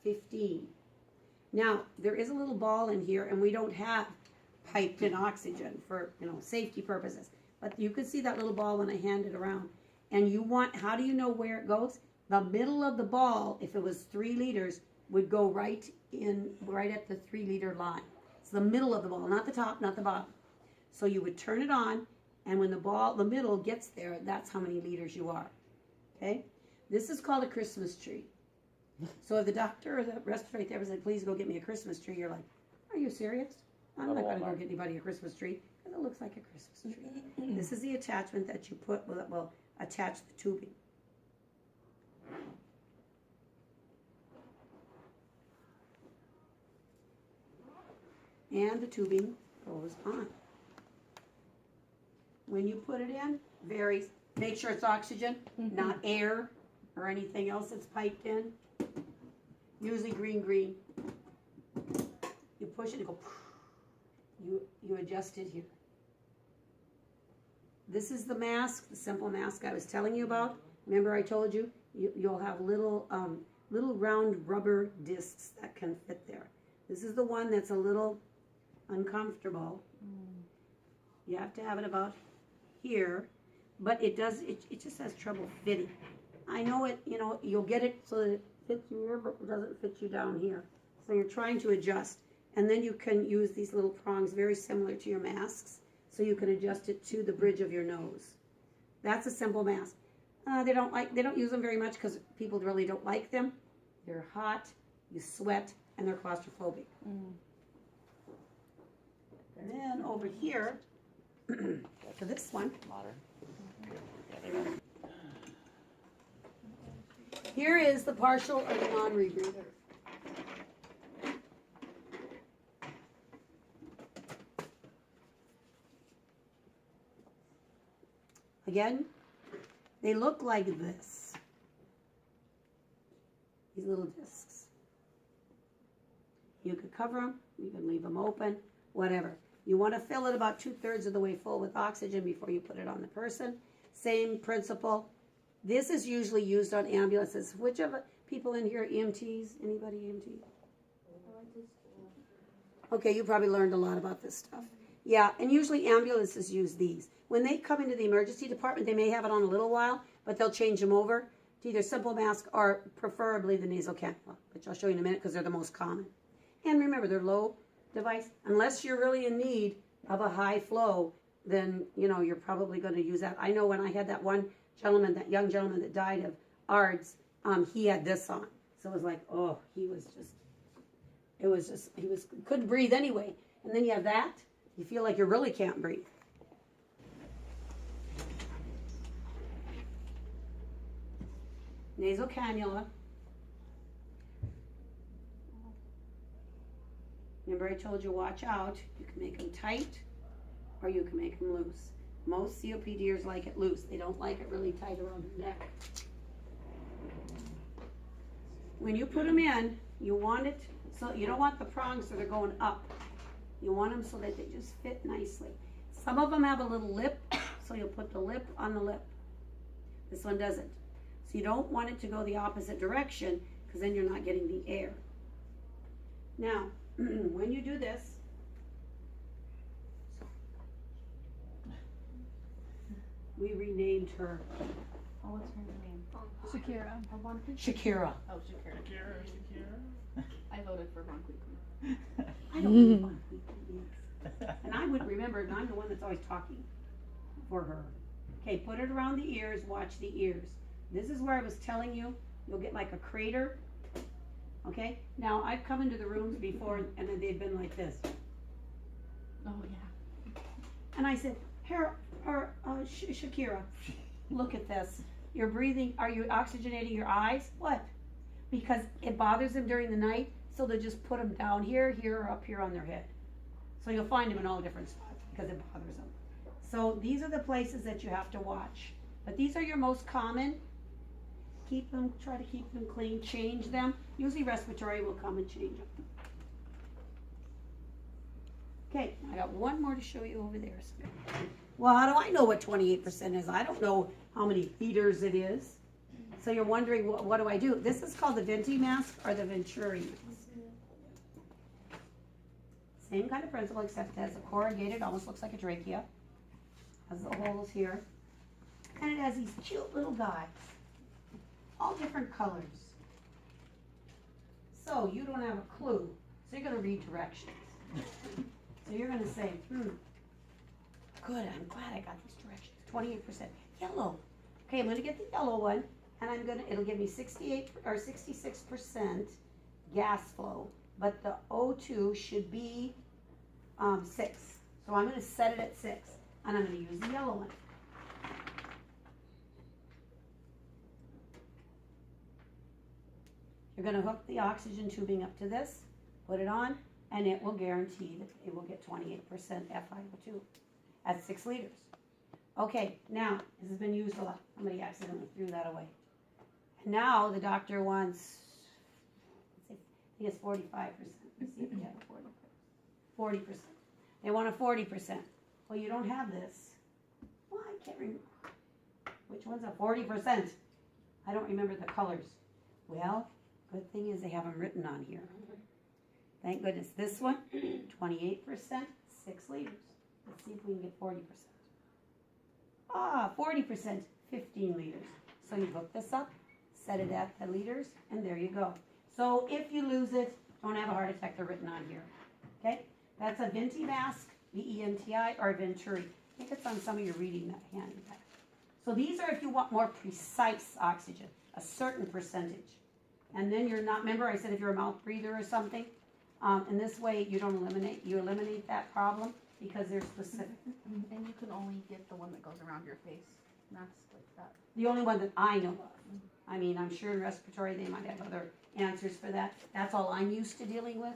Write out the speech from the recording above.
15. Now, there is a little ball in here, and we don't have piped in oxygen for, safety purposes. But you can see that little ball when I hand it around. And how do you know where it goes? The middle of the ball, if it was 3 liters, would go right at the 3-liter line. It's the middle of the ball, not the top, not the bottom. So you would turn it on, and when the middle gets there, that's how many liters you are. Okay? This is called a Christmas tree. So if the doctor or the respiratory therapist said, please go get me a Christmas tree, you're like, are you serious? I'm not going to go get anybody a Christmas tree because it looks like a Christmas tree. This is the attachment that you put that will attach the tubing. And the tubing goes on. When you put it in, make sure it's oxygen, not air or anything else that's piped in. Usually green. You push it and go, you adjust it here. This is the mask, the simple mask I was telling you about. Remember I told you, you'll have little round rubber discs that can fit there. This is the one that's a little uncomfortable. You have to have it about here, but it just has trouble fitting. I know it, you'll get it so that it fits you here, but it doesn't fit you down here. So you're trying to adjust. And then you can use these little prongs very similar to your masks, so you can adjust it to the bridge of your nose. That's a simple mask. They don't use them very much because people really don't like them. They're hot, you sweat, and they're claustrophobic. And then over here, for this one, here is the partial or the non-rebreather. Again, they look like this. These little discs. You could cover them, you can leave them open, whatever. You want to fill it about 2/3 of the way full with oxygen before you put it on the person. Same principle. This is usually used on ambulances. Which of people in here EMTs? Anybody EMT? Okay, you probably learned a lot about this stuff. Yeah, and usually ambulances use these. When they come into the emergency department, they may have it on a little while, but they'll change them over to either simple mask or preferably the nasal cannula, which I'll show you in a minute because they're the most common. And remember, they're low device. Unless you're really in need of a high flow, then, you're probably going to use that. I know when I had that one gentleman, that young gentleman that died of ARDS, he had this on. So it was like, he couldn't breathe anyway. And then you have that, you feel like you really can't breathe. Nasal cannula. Remember I told you watch out. You can make them tight or you can make them loose. Most COPDers like it loose. They don't like it really tight around the neck. When you put them in, you want it so you don't want the prongs that are going up. You want them so that they just fit nicely. Some of them have a little lip, so you'll put the lip on the lip. This one doesn't. So you don't want it to go the opposite direction because then you're not getting the air. Now, when you do this, we renamed her. Oh, what's her name? Shakira. Shakira. Oh, Shakira. I voted for Von Cleveland. I don't know what we is. And I would remember, and I'm the one that's always talking for her. Okay, put it around the ears, watch the ears. This is where I was telling you, you'll get like a crater. Okay, now I've come into the rooms before and then they've been like this. Oh, yeah. And I said, Shakira, look at this. You're breathing, are you oxygenating your eyes? What? Because it bothers them during the night, so they just put them down here, or up here on their head. So you'll find them in all different spots because it bothers them. So these are the places that you have to watch. But these are your most common. Try to keep them clean, change them. Usually respiratory will come and change them. Okay, I got one more to show you over there. Well, how do I know what 28% is? I don't know how many liters it is. So you're wondering, what do I do? This is called the Venti mask or the Venturi mask. Same kind of principle, except it has a corrugated, almost looks like a trachea. Has the holes here. And it has these cute little guys. All different colors. So you don't have a clue. So you're going to read directions. So you're going to say, good, I'm glad I got these directions. 28% yellow. Okay, I'm going to get the yellow one, and it'll give me 68 or 66% gas flow, but the O2 should be 6. So I'm going to set it at 6, and I'm going to use the yellow one. You're going to hook the oxygen tubing up to this, put it on, and it will guarantee that it will get 28% FiO2 at 6 liters. Okay, now, this has been used a lot. Somebody accidentally threw that away. And now the doctor wants, I think it's 45%. Let's see if we have a 40%. They want a 40%. Well, you don't have this. Well, I can't remember. Which one's a 40%? I don't remember the colors. Well, good thing is they have them written on here. Thank goodness. This one, 28%, 6 liters. Let's see if we can get 40%. 40%, 15 liters. So you hook this up, set it at the liters, and there you go. So if you lose it, don't have a heart attack, they're written on here. Okay? That's a Venti mask, V-E-N-T-I, or Venturi. I think it's on some of your reading that handy back. So these are if you want more precise oxygen, a certain percentage. And then you're not, remember I said if you're a mouth breather or something, and this way you eliminate that problem because they're specific. And you can only get the one that goes around your face, mask like that. The only one that I know of. I mean, I'm sure in respiratory they might have other answers for that. That's all I'm used to dealing with.